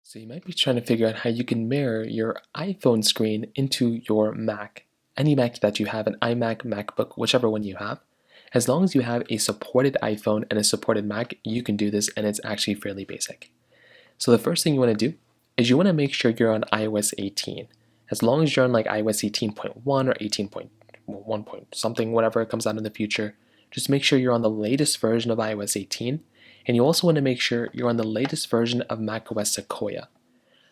So you might be trying to figure out how you can mirror your iPhone screen into your Mac. Any Mac that you have, an iMac, MacBook, whichever one you have. As long as you have a supported iPhone and a supported Mac, you can do this, and it's actually fairly basic. So the first thing you want to do is you want to make sure you're on iOS 18. As long as you're on like iOS 18.1 or 18.1 point something, whatever comes out in the future, just make sure you're on the latest version of iOS 18. And you also want to make sure you're on the latest version of macOS Sequoia.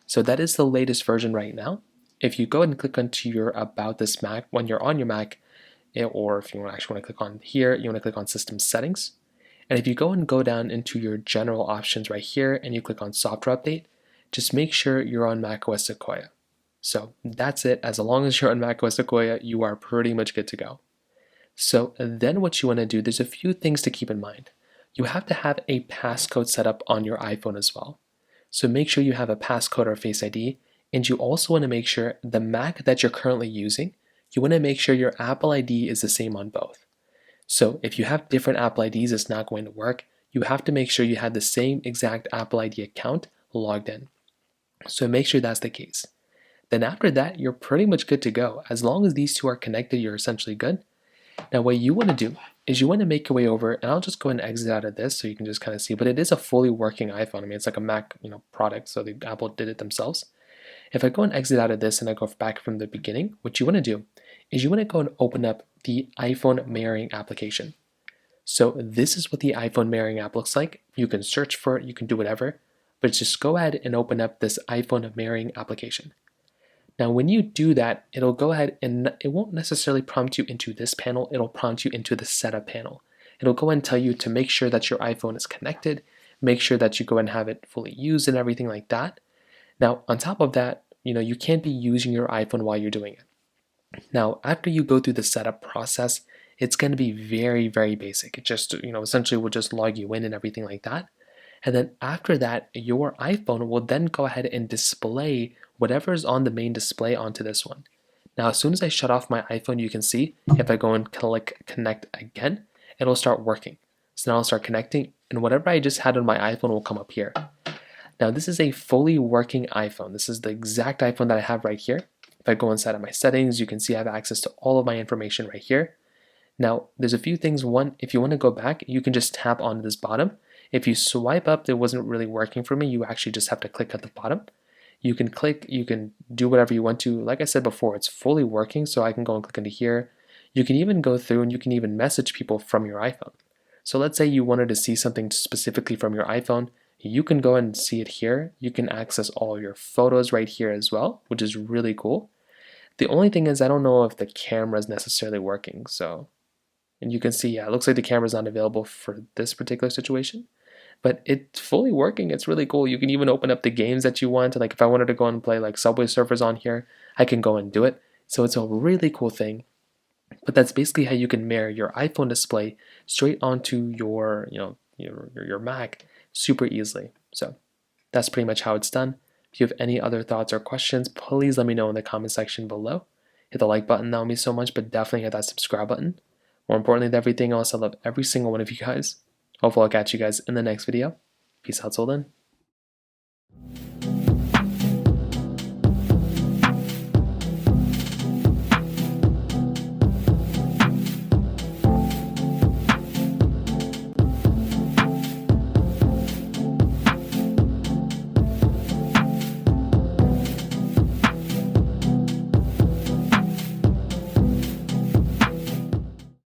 So that is the latest version right now. If you go ahead and click onto your About This Mac when you're on your Mac, or if you actually want to click on here, you want to click on System Settings. And if you go down into your general options right here and you click on Software Update, just make sure you're on macOS Sequoia. So that's it. As long as you're on macOS Sequoia, you are pretty much good to go. So then what you want to do, there's a few things to keep in mind. You have to have a passcode set up on your iPhone as well. So make sure you have a passcode or Face ID, and you also want to make sure the Mac that you're currently using, you want to make sure your Apple ID is the same on both. So if you have different Apple IDs, it's not going to work. You have to make sure you have the same exact Apple ID account logged in. So make sure that's the case. Then after that, you're pretty much good to go. As long as these two are connected, you're essentially good. Now what you want to do is you want to make your way over, and I'll just go ahead and exit out of this so you can just kind of see, but it is a fully working iPhone. I mean, it's like a Mac, product, so the Apple did it themselves. If I go and exit out of this and I go back from the beginning, what you want to do is you want to go and open up the iPhone mirroring application. So this is what the iPhone mirroring app looks like. You can search for it, you can do whatever, but just go ahead and open up this iPhone mirroring application. Now, when you do that, it'll go ahead and it won't necessarily prompt you into this panel, it'll prompt you into the setup panel. It'll go ahead and tell you to make sure that your iPhone is connected, make sure that you go and have it fully used and everything like that. Now, on top of that, you can't be using your iPhone while you're doing it. Now, after you go through the setup process, it's going to be very, very basic. It just, essentially will just log you in and everything like that. And then after that, your iPhone will then go ahead and display whatever is on the main display onto this one. Now, as soon as I shut off my iPhone, you can see if I go and click connect again, it'll start working. So now I'll start connecting, and whatever I just had on my iPhone will come up here. Now, this is a fully working iPhone. This is the exact iPhone that I have right here. If I go inside of my settings, you can see I have access to all of my information right here. Now, there's a few things. One, if you want to go back, you can just tap on this bottom. If you swipe up, it wasn't really working for me. You actually just have to click at the bottom. You can click, you can do whatever you want to. Like I said before, it's fully working, so I can go and click into here. You can even go through and you can even message people from your iPhone. So let's say you wanted to see something specifically from your iPhone. You can go and see it here. You can access all your photos right here as well, which is really cool. The only thing is I don't know if the camera is necessarily working. And you can see, yeah, it looks like the camera is not available for this particular situation. But it's fully working. It's really cool. You can even open up the games that you want. Like if I wanted to go and play like Subway Surfers on here, I can go and do it. So it's a really cool thing. But that's basically how you can mirror your iPhone display straight onto your, your Mac super easily. So that's pretty much how it's done. If you have any other thoughts or questions, please let me know in the comment section below. Hit the like button, that would mean so much, but definitely hit that subscribe button. More importantly than everything else, I love every single one of you guys. Hopefully I'll catch you guys in the next video. Peace out till then.